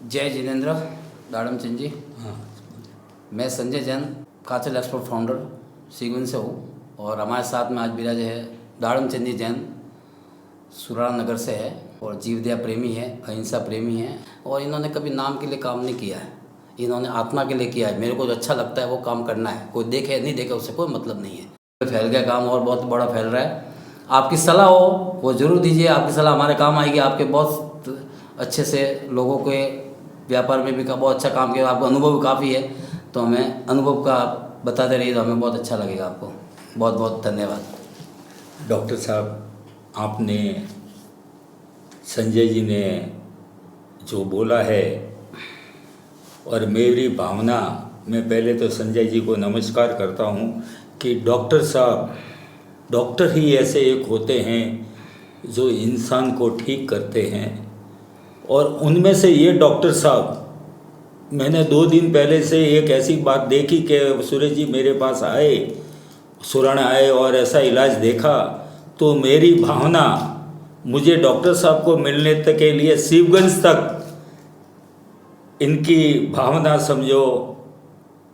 जय जिनेंद्र दाड़म चंद जी। हाँ। मैं संजय जैन काचल एक्सपोर्ट फाउंडर सीगवन से हूँ और हमारे साथ में आज विराज है दाड़म चंद जी जैन, सुराड़ा नगर से है और जीवदया प्रेमी है, अहिंसा प्रेमी है और इन्होंने कभी नाम के लिए काम नहीं किया है, इन्होंने आत्मा के लिए किया है। मेरे को जो अच्छा लगता है वो काम करना है, कोई देखे नहीं देखे उससे कोई मतलब नहीं है। फैल गया काम और बहुत बड़ा फैल रहा है। आपकी सलाह हो वो ज़रूर दीजिए, आपकी सलाह हमारे काम आएगी। आपके बहुत अच्छे से लोगों के व्यापार में भी बहुत अच्छा काम किया, आपका अनुभव भी काफ़ी है, तो हमें अनुभव का बताते रहिए तो हमें बहुत अच्छा लगेगा। आपको बहुत बहुत धन्यवाद। डॉक्टर साहब, आपने संजय जी ने जो बोला है और मेरी भावना, मैं पहले तो संजय जी को नमस्कार करता हूँ कि डॉक्टर साहब, डॉक्टर ही ऐसे एक होते हैं जो इंसान को ठीक करते हैं। और उनमें से ये डॉक्टर साहब, मैंने 2 दिन पहले से एक ऐसी बात देखी कि सुरेश जी मेरे पास आए, सुराड़ा आए और ऐसा इलाज देखा, तो मेरी भावना, मुझे डॉक्टर साहब को मिलने तक के लिए शिवगंज तक इनकी भावना समझो,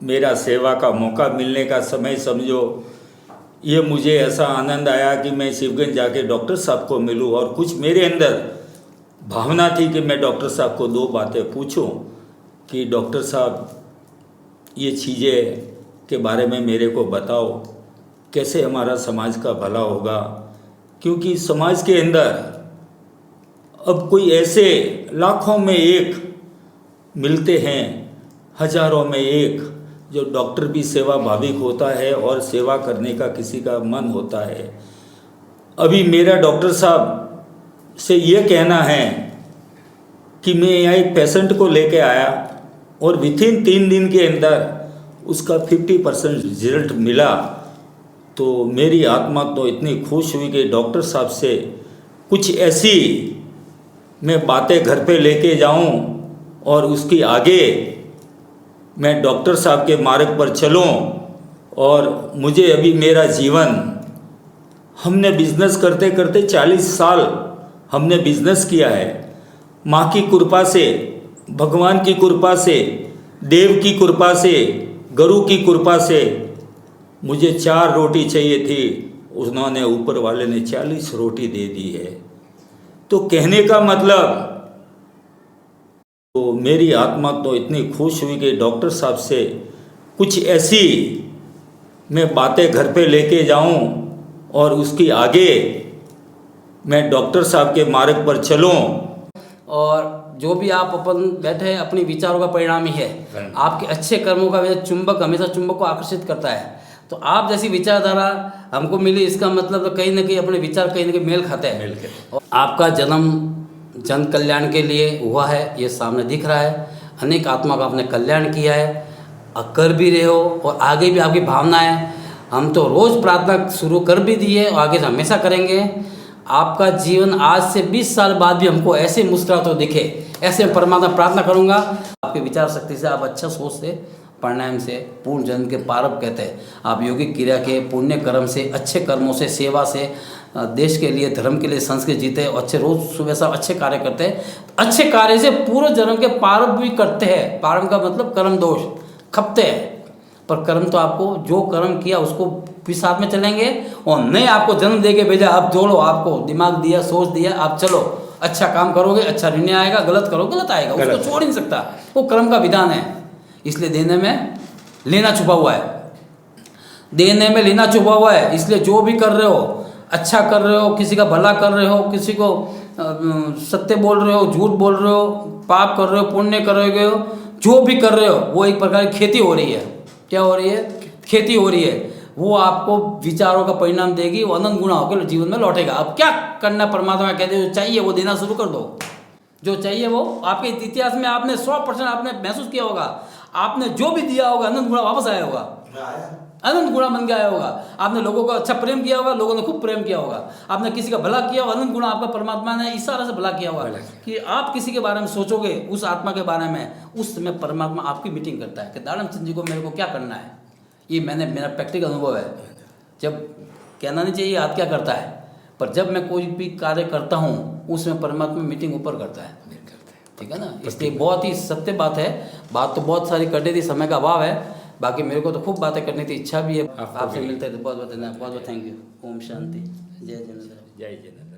मेरा सेवा का मौका मिलने का समय समझो, ये मुझे ऐसा आनंद आया कि मैं शिवगंज जाके डॉक्टर साहब को मिलूं। और कुछ मेरे अंदर भावना थी कि मैं डॉक्टर साहब को 2 बातें पूछूं कि डॉक्टर साहब ये चीज़ें के बारे में मेरे को बताओ, कैसे हमारा समाज का भला होगा। क्योंकि समाज के अंदर अब कोई ऐसे लाखों में एक मिलते हैं, हजारों में एक, जो डॉक्टर भी सेवा भाविक होता है और सेवा करने का किसी का मन होता है। अभी मेरा डॉक्टर साहब से ये कहना है कि मैं यहाँ एक पेशेंट को लेके आया और विथिन 3 दिन के अंदर उसका 50% रिजल्ट मिला, तो मेरी आत्मा तो इतनी खुश हुई कि डॉक्टर साहब से कुछ ऐसी मैं बातें घर पे लेके जाऊं और उसकी आगे मैं डॉक्टर साहब के मार्ग पर चलूं। और मुझे अभी मेरा जीवन, हमने बिजनेस करते करते 40 साल हमने बिजनेस किया है। माँ की कृपा से, भगवान की कृपा से, देव की कृपा से, गुरु की कृपा से मुझे 4 रोटी चाहिए थी, उन्होंने ऊपर वाले ने 40 रोटी दे दी है। तो कहने का मतलब, तो मेरी आत्मा तो इतनी खुश हुई कि डॉक्टर साहब से कुछ ऐसी मैं बातें घर पे लेके जाऊं और उसकी आगे मैं डॉक्टर साहब के मार्ग पर चलूं। और जो भी आप अपन बैठे हैं अपने विचारों का परिणाम ही है। आपके अच्छे कर्मों का चुंबक हमेशा चुंबक को आकर्षित करता है। तो आप जैसी विचारधारा हमको मिली, इसका मतलब तो कहीं ना कहीं अपने विचार कहीं ना कहीं मेल खाते हैं। और आपका जन्म जन कल्याण के लिए हुआ है, ये सामने दिख रहा है। अनेक आत्मा का आपने कल्याण किया है और कर भी रहे हो, और आगे भी आपकी भावना है। हम तो रोज़ प्रार्थना शुरू कर भी दी है और आगे से हमेशा करेंगे। आपका जीवन आज से 20 साल बाद भी हमको ऐसे मुस्कुराते दिखे, ऐसे परमात्मा प्रार्थना करूंगा। आपके विचार शक्ति से, आप अच्छा सोच से, प्राणायाम से, पूर्ण जन्म के पारब कहते हैं, आप योगिक क्रिया के पुण्य कर्म से, अच्छे कर्मों से, सेवा से, देश के लिए, धर्म के लिए, संस्कृत जीते और अच्छे रोज सुबह सब अच्छे कार्य करते हैं। अच्छे कार्य से पूर्व जन्म के पारब भी करते हैं। पारब का मतलब कर्म दोष खपते हैं, पर कर्म तो आपको जो कर्म किया उसको भी साथ में चलेंगे। और नहीं आपको जन्म दे के भेजा, आप जोड़ो, आपको दिमाग दिया, सोच दिया, आप चलो, अच्छा काम करोगे, अच्छा निर्णय आएगा, गलत करो गलत आएगा, उसको छोड़ नहीं सकता, वो कर्म का विधान है। इसलिए देने में लेना छुपा हुआ है, देने में लेना छुपा हुआ है। इसलिए जो भी कर रहे हो, अच्छा कर रहे हो, किसी का भला कर रहे हो, किसी को सत्य बोल रहे हो, झूठ बोल रहे हो, पाप कर रहे हो, पुण्य कर रहे हो, जो भी कर रहे हो वो एक प्रकार की खेती हो रही है। क्या हो रही है? खेती हो रही है। वो आपको विचारों का परिणाम देगी, वो अनंत गुणा होकर जीवन में लौटेगा। अब क्या करना, परमात्मा कहते हैं जो चाहिए वो देना शुरू कर दो। जो चाहिए वो आपके इतिहास में आपने 100% आपने महसूस किया होगा, आपने जो भी दिया होगा अनंत गुणा वापस आया होगा, अनंत गुणा बन के आया होगा। आपने लोगों को अच्छा प्रेम किया होगा, लोगों ने खूब प्रेम किया होगा। आपने किसी का भला किया होगा, अनंत गुणा आपका परमात्मा ने इशारा से भला किया होगा। कि आप किसी के बारे में सोचोगे, उस आत्मा के बारे में, उस समय परमात्मा आपकी मीटिंग करता है कि दाड़म चंद जी को मेरे को क्या करना है। ये मेरा प्रैक्टिकल अनुभव है। जब कहना नहीं चाहिए हाथ क्या करता है, पर जब मैं कोई भी कार्य करता हूँ उसमें परमात्मा मीटिंग ऊपर करता है। ठीक है ना। इसलिए बहुत ही सत्य बात है, बात तो बहुत सारी कर दी थी, समय का अभाव है, बाकी मेरे को तो खूब बातें करने की इच्छा भी है। आपसे मिलते हैं तो बहुत बहुत धन्यवाद, बहुत बहुत थैंक यू। ओम शांति, जय जगन्नाथ। जय जगन्नाथ।